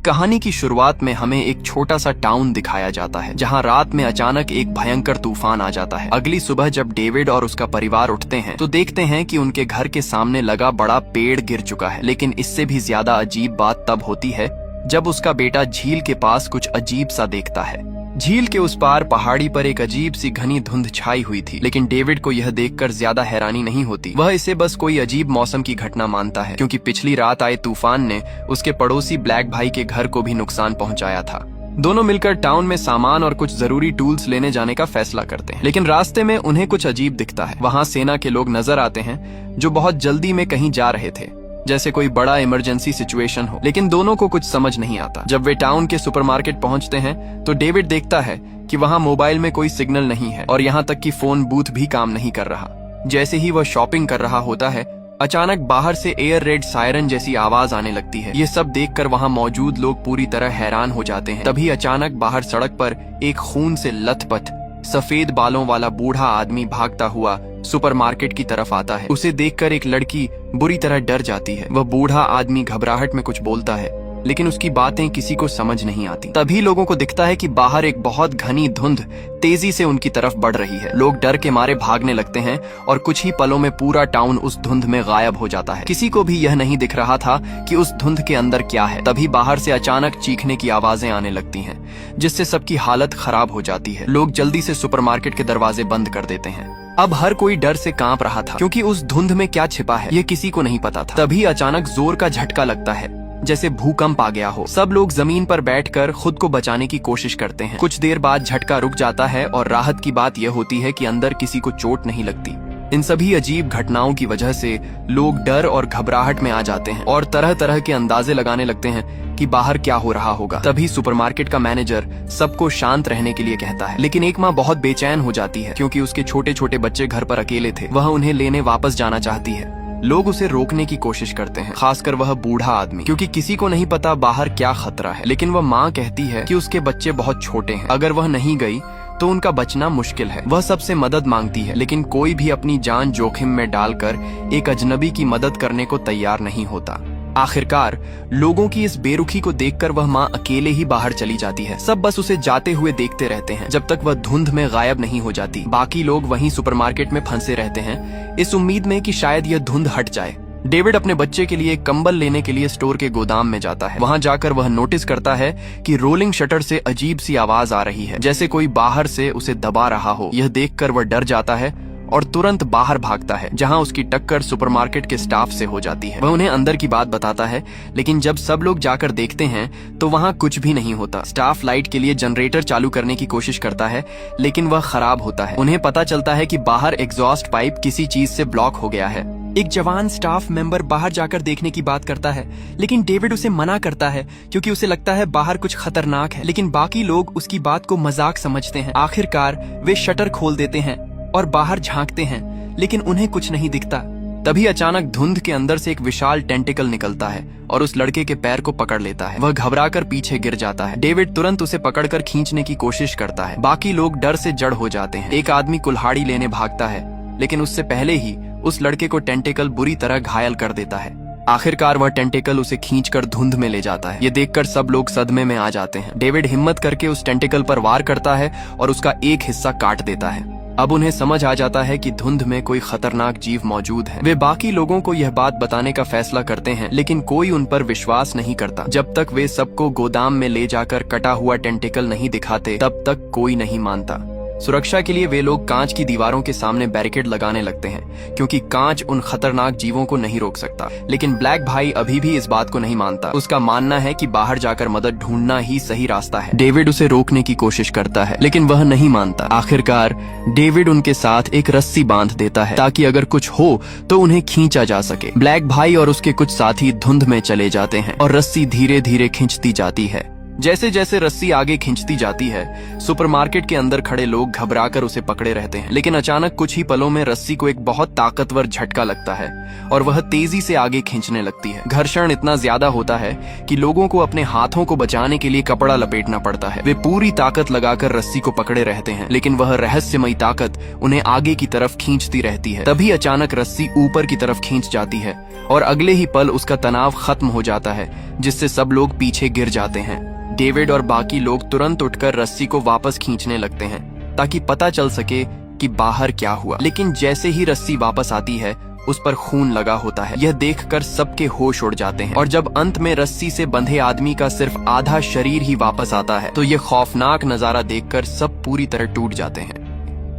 कहानी की शुरुआत में हमें एक छोटा सा टाउन दिखाया जाता है जहां रात में अचानक एक भयंकर तूफान आ जाता है। अगली सुबह जब डेविड और उसका परिवार उठते हैं तो देखते हैं कि उनके घर के सामने लगा बड़ा पेड़ गिर चुका है। लेकिन इससे भी ज्यादा अजीब बात तब होती है जब उसका बेटा झील के पास कुछ अजीब सा देखता है। झील के उस पार पहाड़ी पर एक अजीब सी घनी धुंध छाई हुई थी, लेकिन डेविड को यह देखकर ज्यादा हैरानी नहीं होती। वह इसे बस कोई अजीब मौसम की घटना मानता है, क्योंकि पिछली रात आए तूफान ने उसके पड़ोसी ब्लैक भाई के घर को भी नुकसान पहुंचाया था। दोनों मिलकर टाउन में सामान और कुछ जरूरी टूल्स लेने जाने का फैसला करते हैं, लेकिन रास्ते में उन्हें कुछ अजीब दिखता है। वहाँ सेना के लोग नजर आते हैं जो बहुत जल्दी में कहीं जा रहे थे, जैसे कोई बड़ा इमरजेंसी सिचुएशन हो। लेकिन दोनों को कुछ समझ नहीं आता। जब वे टाउन के सुपरमार्केट पहुंचते हैं तो डेविड देखता है कि वहां मोबाइल में कोई सिग्नल नहीं है और यहां तक कि फोन बूथ भी काम नहीं कर रहा। जैसे ही वह शॉपिंग कर रहा होता है, अचानक बाहर से एयर रेड सायरन जैसी आवाज आने लगती है। ये सब देखकर वहां मौजूद लोग पूरी तरह हैरान हो जाते हैं। तभी अचानक बाहर सड़क पर एक खून से लथपथ सफेद बालों वाला बूढ़ा आदमी भागता हुआ सुपरमार्केट की तरफ आता है। उसे देखकर एक लड़की बुरी तरह डर जाती है। वह बूढ़ा आदमी घबराहट में कुछ बोलता है, लेकिन उसकी बातें किसी को समझ नहीं आती। तभी लोगों को दिखता है कि बाहर एक बहुत घनी धुंध तेजी से उनकी तरफ बढ़ रही है। लोग डर के मारे भागने लगते हैं और कुछ ही पलों में पूरा टाउन उस धुंध में गायब हो जाता है। किसी को भी यह नहीं दिख रहा था कि उस धुंध के अंदर क्या है। तभी बाहर से अचानक चीखने की आवाजें आने लगती हैं, जिससे सबकी हालत खराब हो जाती है। लोग जल्दी से सुपरमार्केट के दरवाजे बंद कर देते हैं। अब हर कोई डर से कांप रहा था, क्योंकि उस धुंध में क्या छिपा है ये किसी को नहीं पता था। तभी अचानक जोर का झटका लगता है, जैसे भूकंप आ गया हो। सब लोग जमीन पर बैठकर खुद को बचाने की कोशिश करते हैं। कुछ देर बाद झटका रुक जाता है और राहत की बात यह होती है कि अंदर किसी को चोट नहीं लगती। इन सभी अजीब घटनाओं की वजह से लोग डर और घबराहट में आ जाते हैं और तरह तरह के अंदाजे लगाने लगते हैं कि बाहर क्या हो रहा होगा। तभी सुपरमार्केट का मैनेजर सबको शांत रहने के लिए कहता है, लेकिन एक माँ बहुत बेचैन हो जाती है, क्योंकि उसके छोटे छोटे बच्चे घर पर अकेले थे। वह उन्हें लेने वापस जाना चाहती है। लोग उसे रोकने की कोशिश करते हैं, खासकर वह बूढ़ा आदमी, क्योंकि किसी को नहीं पता बाहर क्या खतरा है। लेकिन वह माँ कहती है कि उसके बच्चे बहुत छोटे हैं, अगर वह नहीं गई तो उनका बचना मुश्किल है। वह सबसे मदद मांगती है, लेकिन कोई भी अपनी जान जोखिम में डालकर एक अजनबी की मदद करने को तैयार नहीं होता। आखिरकार लोगों की इस बेरुखी को देखकर वह माँ अकेले ही बाहर चली जाती है। सब बस उसे जाते हुए देखते रहते हैं जब तक वह धुंध में गायब नहीं हो जाती। बाकी लोग वहीं सुपरमार्केट में फंसे रहते हैं, इस उम्मीद में कि शायद यह धुंध हट जाए। डेविड अपने बच्चे के लिए कंबल लेने के लिए स्टोर के गोदाम में जाता है। वहां जाकर वह नोटिस करता है कि रोलिंग शटर से अजीब सी आवाज आ रही है, जैसे कोई बाहर से उसे दबा रहा हो। यह देखकर वह डर जाता है और तुरंत बाहर भागता है, जहां उसकी टक्कर सुपरमार्केट के स्टाफ से हो जाती है। वह उन्हें अंदर की बात बताता है, लेकिन जब सब लोग जाकर देखते हैं तो वहां कुछ भी नहीं होता। स्टाफ लाइट के लिए जनरेटर चालू करने की कोशिश करता है, लेकिन वह खराब होता है। उन्हें पता चलता है कि बाहर एग्जॉस्ट पाइप किसी चीज से ब्लॉक हो गया है। एक जवान स्टाफ मेंबर बाहर जाकर देखने की बात करता है, लेकिन डेविड उसे मना करता है, क्योंकि उसे लगता है बाहर कुछ खतरनाक है। लेकिन बाकी लोग उसकी बात को मजाक समझते हैं। आखिरकार वे शटर खोल देते हैं और बाहर झांकते हैं, लेकिन उन्हें कुछ नहीं दिखता। तभी अचानक धुंध के अंदर से एक विशाल टेंटिकल निकलता है और उस लड़के के पैर को पकड़ लेता है। वह घबराकर पीछे गिर जाता है। डेविड तुरंत उसे पकड़कर खींचने की कोशिश करता है। बाकी लोग डर से जड़ हो जाते हैं। एक आदमी कुल्हाड़ी लेने भागता है, लेकिन उससे पहले ही उस लड़के को टेंटिकल बुरी तरह घायल कर देता है। आखिरकार वह टेंटिकल उसे खींचकर धुंध में ले जाता है। ये देखकर सब लोग सदमे में आ जाते हैं। डेविड हिम्मत करके उस टेंटिकल पर वार करता है और उसका एक हिस्सा काट देता है। अब उन्हें समझ आ जाता है कि धुंध में कोई खतरनाक जीव मौजूद है। वे बाकी लोगों को यह बात बताने का फैसला करते हैं, लेकिन कोई उन पर विश्वास नहीं करता। जब तक वे सबको गोदाम में ले जाकर कटा हुआ टेंटिकल नहीं दिखाते, तब तक कोई नहीं मानता। सुरक्षा के लिए वे लोग कांच की दीवारों के सामने बैरिकेड लगाने लगते हैं, क्योंकि कांच उन खतरनाक जीवों को नहीं रोक सकता। लेकिन ब्लैक भाई अभी भी इस बात को नहीं मानता। उसका मानना है कि बाहर जाकर मदद ढूंढना ही सही रास्ता है। डेविड उसे रोकने की कोशिश करता है, लेकिन वह नहीं मानता। आखिरकार डेविड उनके साथ एक रस्सी बांध देता है, ताकि अगर कुछ हो तो उन्हें खींचा जा सके। ब्लैक भाई और उसके कुछ साथी धुंध में चले जाते हैं और रस्सी धीरे धीरे खींचती जाती है। जैसे जैसे रस्सी आगे खींचती जाती है, सुपरमार्केट के अंदर खड़े लोग घबराकर उसे पकड़े रहते हैं। लेकिन अचानक कुछ ही पलों में रस्सी को एक बहुत ताकतवर झटका लगता है और वह तेजी से आगे खींचने लगती है। घर्षण इतना ज्यादा होता है कि लोगों को अपने हाथों को बचाने के लिए कपड़ा लपेटना पड़ता है। वे पूरी ताकत लगाकर रस्सी को पकड़े रहते हैं, लेकिन वह रहस्यमयी ताकत उन्हें आगे की तरफ खींचती रहती है। तभी अचानक रस्सी ऊपर की तरफ खींच जाती है और अगले ही पल उसका तनाव खत्म हो जाता है, जिससे सब लोग पीछे गिर जाते हैं। डेविड और बाकी लोग तुरंत उठकर रस्सी को वापस खींचने लगते हैं ताकि पता चल सके कि बाहर क्या हुआ। लेकिन जैसे ही रस्सी वापस आती है, उस पर खून लगा होता है। यह देखकर सबके होश उड़ जाते हैं और जब अंत में रस्सी से बंधे आदमी का सिर्फ आधा शरीर ही वापस आता है, तो यह खौफनाक नजारा देखकर सब पूरी तरह टूट जाते हैं।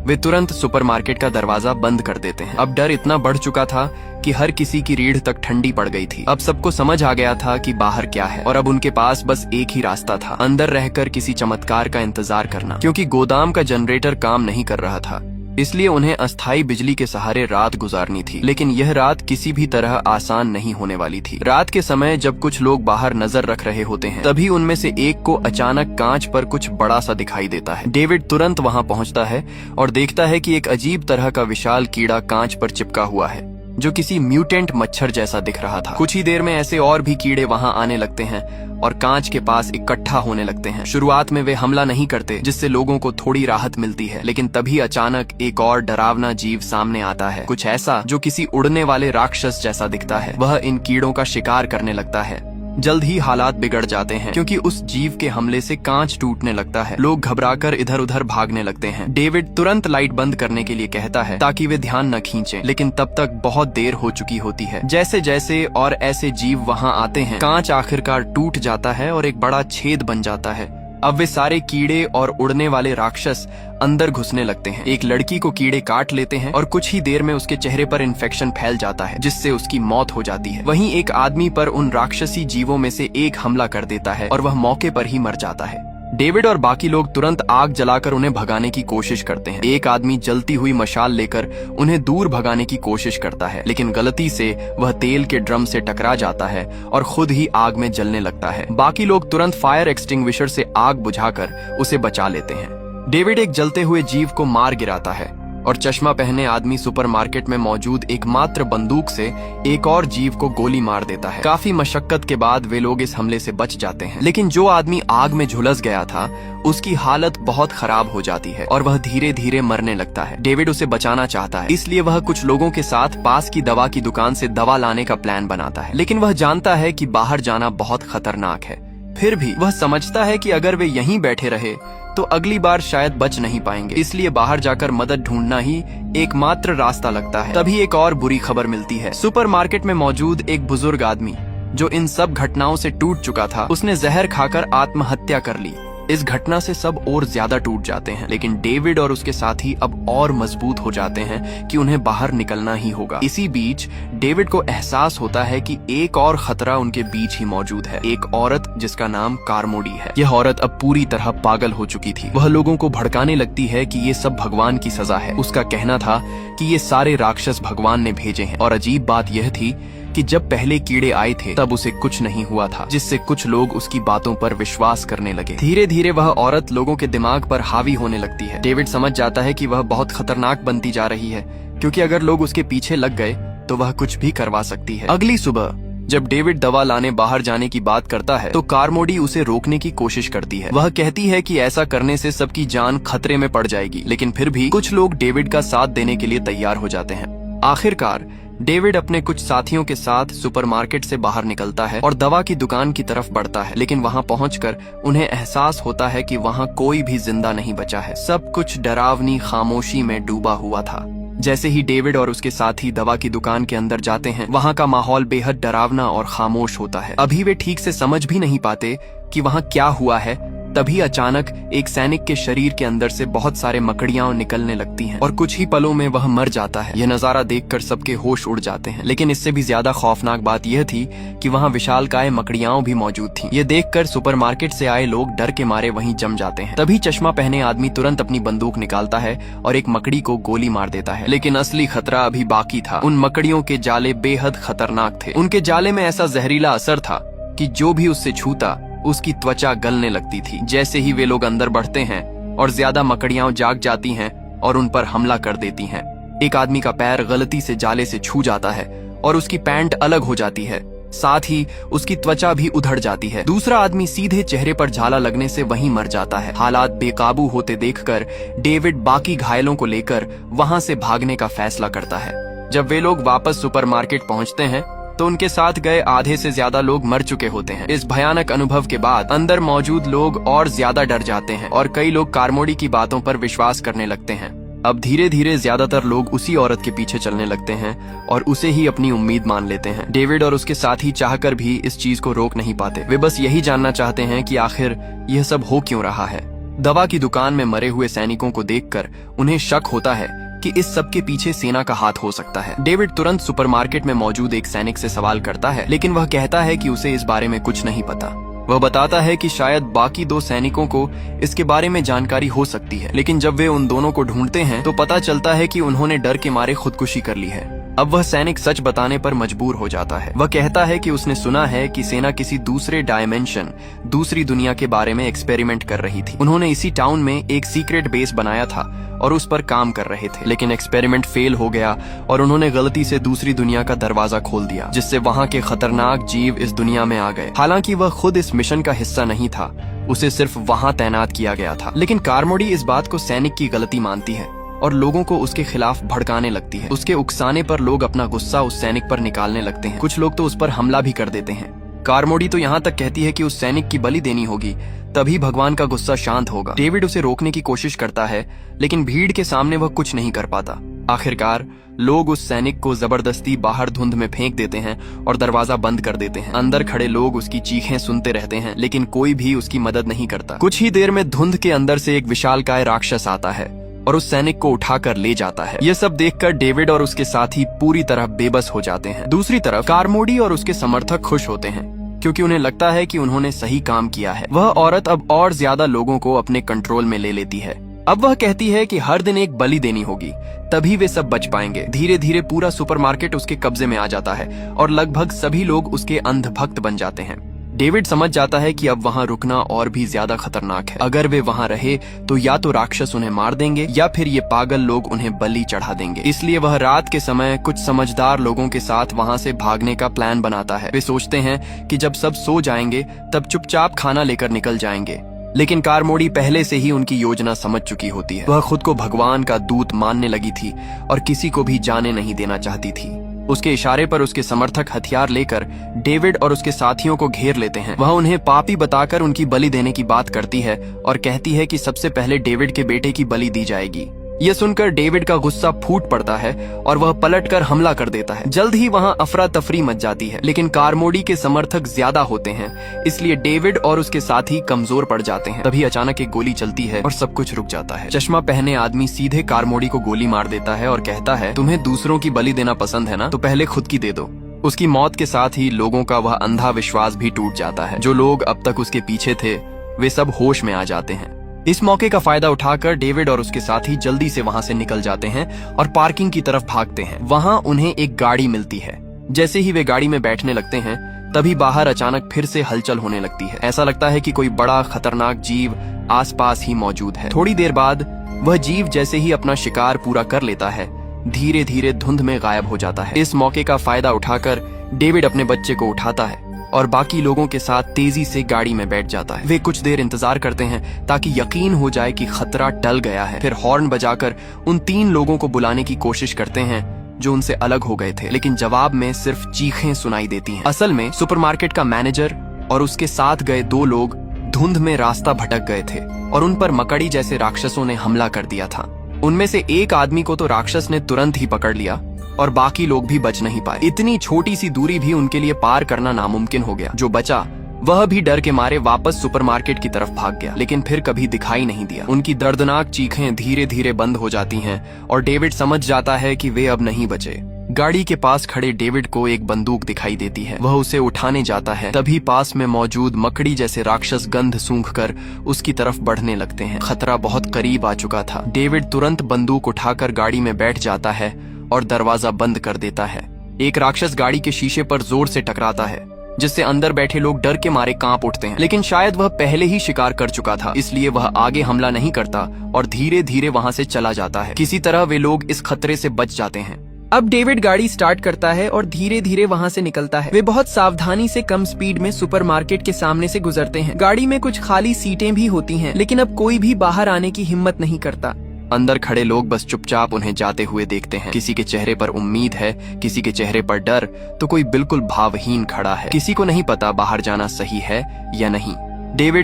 वे तुरंत सुपरमार्केट का दरवाजा बंद कर देते हैं। अब डर इतना बढ़ चुका था कि हर किसी की रीढ़ तक ठंडी पड़ गई थी। अब सबको समझ आ गया था कि बाहर क्या है और अब उनके पास बस एक ही रास्ता था, अंदर रहकर किसी चमत्कार का इंतजार करना। क्योंकि गोदाम का जनरेटर काम नहीं कर रहा था, इसलिए उन्हें अस्थायी बिजली के सहारे रात गुजारनी थी। लेकिन यह रात किसी भी तरह आसान नहीं होने वाली थी। रात के समय जब कुछ लोग बाहर नजर रख रहे होते हैं, तभी उनमें से एक को अचानक कांच पर कुछ बड़ा सा दिखाई देता है। डेविड तुरंत वहां पहुंचता है और देखता है कि एक अजीब तरह का विशाल कीड़ा कांच पर चिपका हुआ है, जो किसी म्यूटेंट मच्छर जैसा दिख रहा था। कुछ ही देर में ऐसे और भी कीड़े वहां आने लगते हैं और कांच के पास इकट्ठा होने लगते हैं। शुरुआत में वे हमला नहीं करते, जिससे लोगों को थोड़ी राहत मिलती है। लेकिन तभी अचानक एक और डरावना जीव सामने आता है, कुछ ऐसा जो किसी उड़ने वाले राक्षस जैसा दिखता है। वह इन कीड़ों का शिकार करने लगता है। जल्द ही हालात बिगड़ जाते हैं, क्योंकि उस जीव के हमले से कांच टूटने लगता है। लोग घबराकर इधर उधर भागने लगते हैं। डेविड तुरंत लाइट बंद करने के लिए कहता है ताकि वे ध्यान न खींचें, लेकिन तब तक बहुत देर हो चुकी होती है। जैसे जैसे और ऐसे जीव वहां आते हैं, कांच आखिरकार टूट जाता है और एक बड़ा छेद बन जाता है। अब वे सारे कीड़े और उड़ने वाले राक्षस अंदर घुसने लगते हैं। एक लड़की को कीड़े काट लेते हैं और कुछ ही देर में उसके चेहरे पर इन्फेक्शन फैल जाता है, जिससे उसकी मौत हो जाती है। वहीं एक आदमी पर उन राक्षसी जीवों में से एक हमला कर देता है और वह मौके पर ही मर जाता है। डेविड और बाकी लोग तुरंत आग जलाकर उन्हें भगाने की कोशिश करते हैं। एक आदमी जलती हुई मशाल लेकर उन्हें दूर भगाने की कोशिश करता है, लेकिन गलती से वह तेल के ड्रम से टकरा जाता है और खुद ही आग में जलने लगता है। बाकी लोग तुरंत फायर एक्सटिंग्विशर से आग बुझाकर उसे बचा लेते हैं। डेविड एक जलते हुए जीव को मार गिराता है और चश्मा पहने आदमी सुपरमार्केट में मौजूद एकमात्र बंदूक से एक और जीव को गोली मार देता है। काफी मशक्कत के बाद वे लोग इस हमले से बच जाते हैं, लेकिन जो आदमी आग में झुलस गया था, उसकी हालत बहुत खराब हो जाती है और वह धीरे धीरे मरने लगता है। डेविड उसे बचाना चाहता है, इसलिए वह कुछ लोगों के साथ पास की दवा की दुकान से दवा लाने का प्लान बनाता है। लेकिन वह जानता है कि बाहर जाना बहुत खतरनाक है। फिर भी वह समझता है कि अगर वे यहीं बैठे रहे तो अगली बार शायद बच नहीं पाएंगे, इसलिए बाहर जाकर मदद ढूंढना ही एकमात्र रास्ता लगता है। तभी एक और बुरी खबर मिलती है। सुपरमार्केट में मौजूद एक बुजुर्ग आदमी, जो इन सब घटनाओं से टूट चुका था, उसने जहर खाकर आत्महत्या कर ली। इस घटना से सब और ज्यादा टूट जाते हैं, लेकिन डेविड और उसके साथी अब और मजबूत हो जाते हैं कि उन्हें बाहर निकलना ही होगा। इसी बीच डेविड को एहसास होता है कि एक और खतरा उनके बीच ही मौजूद है, एक औरत जिसका नाम कार्मोडी है। यह औरत अब पूरी तरह पागल हो चुकी थी। वह लोगों को भड़काने लगती है कि ये सब भगवान की सजा है। उसका कहना था कि ये सारे राक्षस भगवान ने भेजे हैं, और अजीब बात यह थी कि जब पहले कीड़े आए थे तब उसे कुछ नहीं हुआ था, जिससे कुछ लोग उसकी बातों पर विश्वास करने लगे। धीरे धीरे वह औरत लोगों के दिमाग पर हावी होने लगती है। डेविड समझ जाता है कि वह बहुत खतरनाक बनती जा रही है, क्योंकि अगर लोग उसके पीछे लग गए तो वह कुछ भी करवा सकती है। अगली सुबह जब डेविड दवा लाने बाहर जाने की बात करता है, तो कार्मोडी उसे रोकने की कोशिश करती है। वह कहती है कि ऐसा करने से सबकी जान खतरे में पड़ जाएगी, लेकिन फिर भी कुछ लोग डेविड का साथ देने के लिए तैयार हो जाते हैं। आखिरकार डेविड अपने कुछ साथियों के साथ सुपरमार्केट से बाहर निकलता है और दवा की दुकान की तरफ बढ़ता है, लेकिन वहां पहुंचकर उन्हें एहसास होता है कि वहां कोई भी जिंदा नहीं बचा है। सब कुछ डरावनी खामोशी में डूबा हुआ था। जैसे ही डेविड और उसके साथी दवा की दुकान के अंदर जाते हैं, वहां का माहौल बेहद डरावना और खामोश होता है। अभी वे ठीक से समझ भी नहीं पाते कि वहां क्या हुआ है। तभी अचानक एक सैनिक के शरीर के अंदर से बहुत सारे मकड़ियां निकलने लगती हैं और कुछ ही पलों में वह मर जाता है। यह नजारा देखकर सबके होश उड़ जाते हैं, लेकिन इससे भी ज्यादा खौफनाक बात यह थी कि वहां विशालकाय मकड़ियां भी मौजूद थीं। यह देखकर सुपरमार्केट से आए लोग डर के मारे वहीं जम जाते हैं। तभी चश्मा पहने आदमी तुरंत अपनी बंदूक निकालता है और एक मकड़ी को गोली मार देता है, लेकिन असली खतरा अभी बाकी था। उन मकड़ियों के जाले बेहद खतरनाक थे। उनके जाले में ऐसा जहरीला असर था कि जो भी उससे छूता उसकी त्वचा गलने लगती थी। जैसे ही वे लोग अंदर बढ़ते हैं और ज्यादा मकड़ियां जाग जाती हैं और उन पर हमला कर देती हैं। एक आदमी का पैर गलती से जाले से छू जाता है और उसकी पैंट अलग हो जाती है, साथ ही उसकी त्वचा भी उधड़ जाती है। दूसरा आदमी सीधे चेहरे पर झाला लगने से वहीं मर जाता है। हालात बेकाबू होते देखकर डेविड बाकी घायलों को लेकर वहां से भागने का फैसला करता है। जब वे लोग वापस सुपरमार्केट पहुंचते हैं तो उनके साथ गए आधे से ज्यादा लोग मर चुके होते हैं। इस भयानक अनुभव के बाद अंदर मौजूद लोग और ज्यादा डर जाते हैं और कई लोग कार्मोडी की बातों पर विश्वास करने लगते हैं। अब धीरे धीरे ज्यादातर लोग उसी औरत के पीछे चलने लगते हैं और उसे ही अपनी उम्मीद मान लेते हैं। डेविड और उसके साथी चाहकर भी इस चीज को रोक नहीं पाते। वे बस यही जानना चाहते हैं कि आखिर यह सब हो क्यों रहा है। दवा की दुकान में मरे हुए सैनिकों को देखकर उन्हें शक होता है कि इस सब के पीछे सेना का हाथ हो सकता है। डेविड तुरंत सुपरमार्केट में मौजूद एक सैनिक से सवाल करता है, लेकिन वह कहता है कि उसे इस बारे में कुछ नहीं पता। वह बताता है कि शायद बाकी 2 सैनिकों को इसके बारे में जानकारी हो सकती है, लेकिन जब वे उन दोनों को ढूंढते हैं तो पता चलता है कि उन्होंने डर के मारे खुदकुशी कर ली है। अब वह सैनिक सच बताने पर मजबूर हो जाता है। वह कहता है कि उसने सुना है कि सेना किसी दूसरे डायमेंशन, दूसरी दुनिया के बारे में एक्सपेरिमेंट कर रही थी। उन्होंने इसी टाउन में एक सीक्रेट बेस बनाया था और उस पर काम कर रहे थे, लेकिन एक्सपेरिमेंट फेल हो गया और उन्होंने गलती से दूसरी दुनिया का दरवाजा खोल दिया, जिससे वहां के खतरनाक जीव इस दुनिया में आ गए। हालांकि वह खुद इस मिशन का हिस्सा नहीं था, उसे सिर्फ वहां तैनात किया गया था। लेकिन कार्मोडी इस बात को सैनिक की गलती मानती है और लोगों को उसके खिलाफ भड़काने लगती है। उसके उकसाने पर लोग अपना गुस्सा उस सैनिक पर निकालने लगते हैं। कुछ लोग तो उस पर हमला भी कर देते हैं। कार्मोडी तो यहाँ तक कहती है कि उस सैनिक की बलि देनी होगी, तभी भगवान का गुस्सा शांत होगा। डेविड उसे रोकने की कोशिश करता है, लेकिन भीड़ के सामने वह कुछ नहीं कर पाता। आखिरकार लोग उस सैनिक को जबरदस्ती बाहर धुंध में फेंक देते हैं और दरवाजा बंद कर देते हैं। अंदर खड़े लोग उसकी चीखें सुनते रहते हैं, लेकिन कोई भी उसकी मदद नहीं करता। कुछ ही देर में धुंध के अंदर से एक विशालकाय राक्षस आता है और उस सैनिक को उठाकर ले जाता है। यह सब देखकर डेविड और उसके साथी पूरी तरह बेबस हो जाते हैं। दूसरी तरफ कार्मोडी और उसके समर्थक खुश होते हैं, क्योंकि उन्हें लगता है कि उन्होंने सही काम किया है। वह औरत अब और ज्यादा लोगों को अपने कंट्रोल में ले लेती है। अब वह कहती है कि हर दिन एक बलि देनी होगी, तभी वे सब बच पाएंगे। धीरे धीरे पूरा सुपरमार्केट उसके कब्जे में आ जाता है और लगभग सभी लोग उसके अंधभक्त बन जाते हैं। डेविड समझ जाता है कि अब वहां रुकना और भी ज्यादा खतरनाक है। अगर वे वहां रहे तो या तो राक्षस उन्हें मार देंगे या फिर ये पागल लोग उन्हें बलि चढ़ा देंगे। इसलिए वह रात के समय कुछ समझदार लोगों के साथ वहां से भागने का प्लान बनाता है। वे सोचते हैं कि जब सब सो जाएंगे तब चुपचाप खाना लेकर निकल जाएंगे, लेकिन कार्मोडी पहले से ही उनकी योजना समझ चुकी होती है। वह खुद को भगवान का दूत मानने लगी थी और किसी को भी जाने नहीं देना चाहती थी। उसके इशारे पर उसके समर्थक हथियार लेकर डेविड और उसके साथियों को घेर लेते हैं। वह उन्हें पापी बताकर उनकी बलि देने की बात करती है और कहती है कि सबसे पहले डेविड के बेटे की बलि दी जाएगी। यह सुनकर डेविड का गुस्सा फूट पड़ता है और वह पलटकर हमला कर देता है। जल्द ही वहां अफरा तफरी मच जाती है, लेकिन कार्मोडी के समर्थक ज्यादा होते हैं, इसलिए डेविड और उसके साथी कमजोर पड़ जाते हैं। तभी अचानक एक गोली चलती है और सब कुछ रुक जाता है। चश्मा पहने आदमी सीधे कार्मोडी को गोली मार देता है और कहता है, तुम्हें दूसरों की बलि देना पसंद है ना, तो पहले खुद की दे दो। उसकी मौत के साथ ही लोगों का वह अंधा विश्वास भी टूट जाता है। जो लोग अब तक उसके पीछे थे वे सब होश में आ जाते हैं। इस मौके का फायदा उठाकर डेविड और उसके साथी जल्दी से वहां से निकल जाते हैं और पार्किंग की तरफ भागते हैं। वहां उन्हें एक गाड़ी मिलती है। जैसे ही वे गाड़ी में बैठने लगते हैं तभी बाहर अचानक फिर से हलचल होने लगती है। ऐसा लगता है कि कोई बड़ा खतरनाक जीव आसपास ही मौजूद है। थोड़ी देर बाद वह जीव जैसे ही अपना शिकार पूरा कर लेता है, धीरे धीरे धुंध में गायब हो जाता है। इस मौके का फायदा उठाकर डेविड अपने बच्चे को उठाता है और बाकी लोगों के साथ तेजी से गाड़ी में बैठ जाता है। वे कुछ देर इंतजार करते हैं ताकि यकीन हो जाए कि खतरा टल गया है। फिर हॉर्न बजाकर उन 3 लोगों को बुलाने की कोशिश करते हैं जो उनसे अलग हो गए थे, लेकिन जवाब में सिर्फ चीखें सुनाई देती हैं। असल में सुपरमार्केट का मैनेजर और उसके साथ गए 2 लोग धुंध में रास्ता भटक गए थे और उन पर मकड़ी जैसे राक्षसों ने हमला कर दिया था। उनमें से एक आदमी को तो राक्षस ने तुरंत ही पकड़ लिया और बाकी लोग भी बच नहीं पाए। इतनी छोटी सी दूरी भी उनके लिए पार करना नामुमकिन हो गया। जो बचा वह भी डर के मारे वापस सुपरमार्केट की तरफ भाग गया, लेकिन फिर कभी दिखाई नहीं दिया। उनकी दर्दनाक चीखें धीरे धीरे बंद हो जाती हैं और डेविड समझ जाता है कि वे अब नहीं बचे। गाड़ी के पास खड़े डेविड को एक बंदूक दिखाई देती है। वह उसे उठाने जाता है, तभी पास में मौजूद मकड़ी जैसे राक्षस गंध सूंघकर उसकी तरफ बढ़ने लगते हैं। खतरा बहुत करीब आ चुका था। डेविड तुरंत बंदूक उठाकर गाड़ी में बैठ जाता है और दरवाजा बंद कर देता है। एक राक्षस गाड़ी के शीशे पर जोर से टकराता है जिससे अंदर बैठे लोग डर के मारे कांप उठते हैं। लेकिन शायद वह पहले ही शिकार कर चुका था, इसलिए वह आगे हमला नहीं करता और धीरे धीरे वहां से चला जाता है। किसी तरह वे लोग इस खतरे से बच जाते हैं। अब डेविड गाड़ी स्टार्ट करता है और धीरे धीरे वहां से निकलता है। वे बहुत सावधानी से कम स्पीड में सुपरमार्केट के सामने से गुजरते हैं। गाड़ी में कुछ खाली सीटें भी होती हैं, लेकिन अब कोई भी बाहर आने की हिम्मत नहीं करता। अंदर खड़े लोग बस चुपचाप उन्हें जाते हुए देखते हैं। किसी के चेहरे पर उम्मीद है, किसी के चेहरे पर डर, तो कोई बिल्कुल भावहीन खड़ा है। किसी को नहीं पता बाहर जाना सही है या नहीं। डेविड